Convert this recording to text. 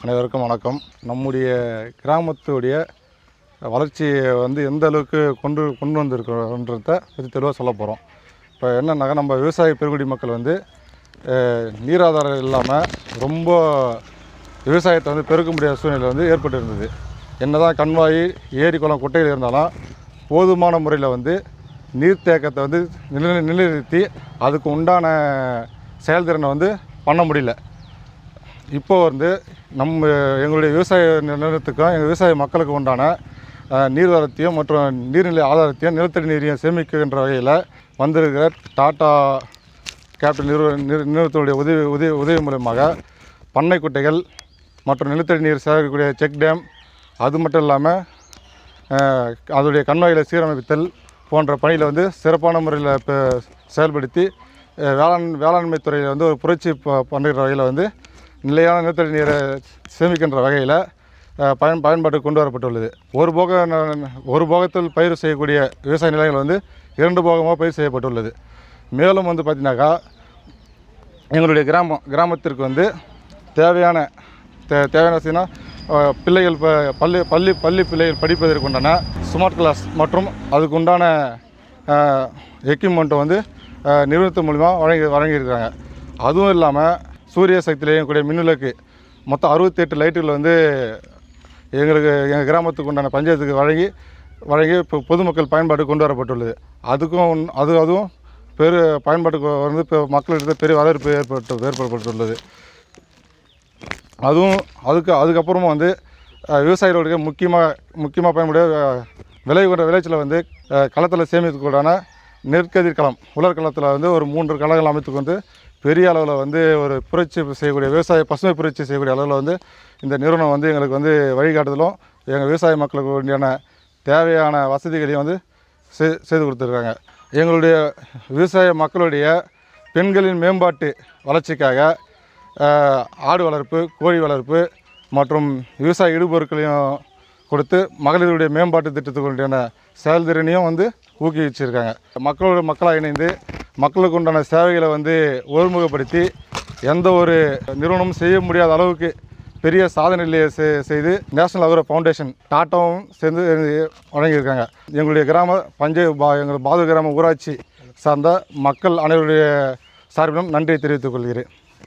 அனைவருக்கும் வணக்கம். நம்முடைய கிராமத்துடைய வளர்ச்சியை எந்த அளவுக்கு கொண்டு வந்திருக்கிறோன்றத பற்றி தெளிவாக சொல்ல போகிறோம். இப்போ என்னென்னாக்கா, நம்ம விவசாய பெருங்குடி மக்கள் நீராதாரம் இல்லாமல் ரொம்ப விவசாயத்தை பெருக்க முடியாத சூழ்நிலை ஏற்பட்டு இருந்தது. என்ன தான் கண்மாய், ஏரி, குளம், குட்டைகள் இருந்தாலும் போதுமான முறையில் நீர்த்தேக்கத்தை நிலைநிறுத்தி அதுக்கு உண்டான செயல்திறனை பண்ண முடியல. இப்போ எங்களுடைய விவசாய நிலத்துக்கும் எங்கள் விவசாய மக்களுக்கு உண்டான நீர்வரத்தையும் மற்றும் நீர்நிலை ஆதாரத்தையும் நிலத்தடி நீரையும் சேமிக்கின்ற வகையில் வந்திருக்கிற டாட்டா கேபிட்டல் நிறுவனத்தினுடைய உதவி மூலமாக பண்ணை குட்டைகள் மற்றும் நிலத்தடி நீர் சேகரிக்கக்கூடிய செக் டேம், அது மட்டும் இல்லாமல் அதனுடைய கண்மாய்களை சீரமைத்தல் போன்ற பணியில் சிறப்பான முறையில் இப்போ செயல்படுத்தி வேளாண்மை துறையில் ஒரு புரட்சி பண்ணுற வகையில் நிலையான நிலத்தடி நீரை சேமிக்கின்ற வகையில் பயன்பாட்டுக்கு கொண்டு வரப்பட்டுள்ளது. ஒரு போகத்தில் பயிர் செய்யக்கூடிய விவசாய நிலங்கள் 2 போகமாக பயிர் செய்யப்பட்டுள்ளது. மேலும் பார்த்திங்கனாக்கா, எங்களுடைய கிராமத்திற்கு தேவையான பிள்ளைகள் பள்ளி பிள்ளைகள் படிப்பதற்கு உண்டான ஸ்மார்ட் கிளாஸ் மற்றும் அதுக்கு உண்டான எக்யூப்மெண்ட்டை நிறுவனத்தின் மூலிமா வழங்கியிருக்காங்க. அதுவும் இல்லாமல் சூரிய சக்தியில் இயங்கக்கூடிய மின்விளக்கு மொத்தம் 68 லைட்டுகள் எங்கள் கிராமத்துக்கு உண்டான பஞ்சாயத்துக்கு வழங்கி இப்போ பொதுமக்கள் பயன்பாட்டுக்கு கொண்டு வரப்பட்டுள்ளது. அதுவும் பயன்பாட்டுக்கு இப்போ மக்களிடத்தில் பெரிய வரவேற்பு ஏற்பட்டுள்ளது. அதுக்கப்புறமும் விவசாயிகளுடைய முக்கியமாக பயன்படுற விளைச்சலை களத்தில் சேமிக்கக்கூடான நெற்கதிர் களம், உலர்களத்தில் ஒரு 3 களங்கள் அமைத்துக்கொண்டு பெரிய அளவில் ஒரு புரட்சி செய்யக்கூடிய பசுமை புரட்சி செய்யக்கூடிய அளவில் இந்த நிறுவனம் எங்களுக்கு வழிகாட்டுதலும் எங்கள் விவசாய மக்களுக்கு வேண்டியான தேவையான வசதிகளையும் செய்து கொடுத்துருக்காங்க. எங்களுடைய விவசாய மக்களுடைய பெண்களின் மேம்பாட்டு வளர்ச்சிக்காக ஆடு வளர்ப்பு, கோழி வளர்ப்பு மற்றும் விவசாய இடுபொருட்களையும் கொடுத்து மகளிருடைய மேம்பாட்டு திட்டத்துக்கு வேண்டியான செயல்திறனையும் ஊக்குவிச்சிருக்காங்க. மக்களாக இணைந்து மக்களுக்கு உண்டான சேவைகளை ஒருமுகப்படுத்தி எந்த ஒரு நிறுவனமும் செய்ய முடியாத அளவுக்கு பெரிய சாதனையை செய்து நேஷனல் அக்ரோ ஃபவுண்டேஷன் டாட்டாவும் சேர்ந்து வழங்கியிருக்காங்க. எங்களுடைய எங்கள் பாதூர் கிராம ஊராட்சி சார்ந்த மக்கள் அனைவருடைய சார்பிலும் நன்றியை தெரிவித்துக் கொள்கிறேன்.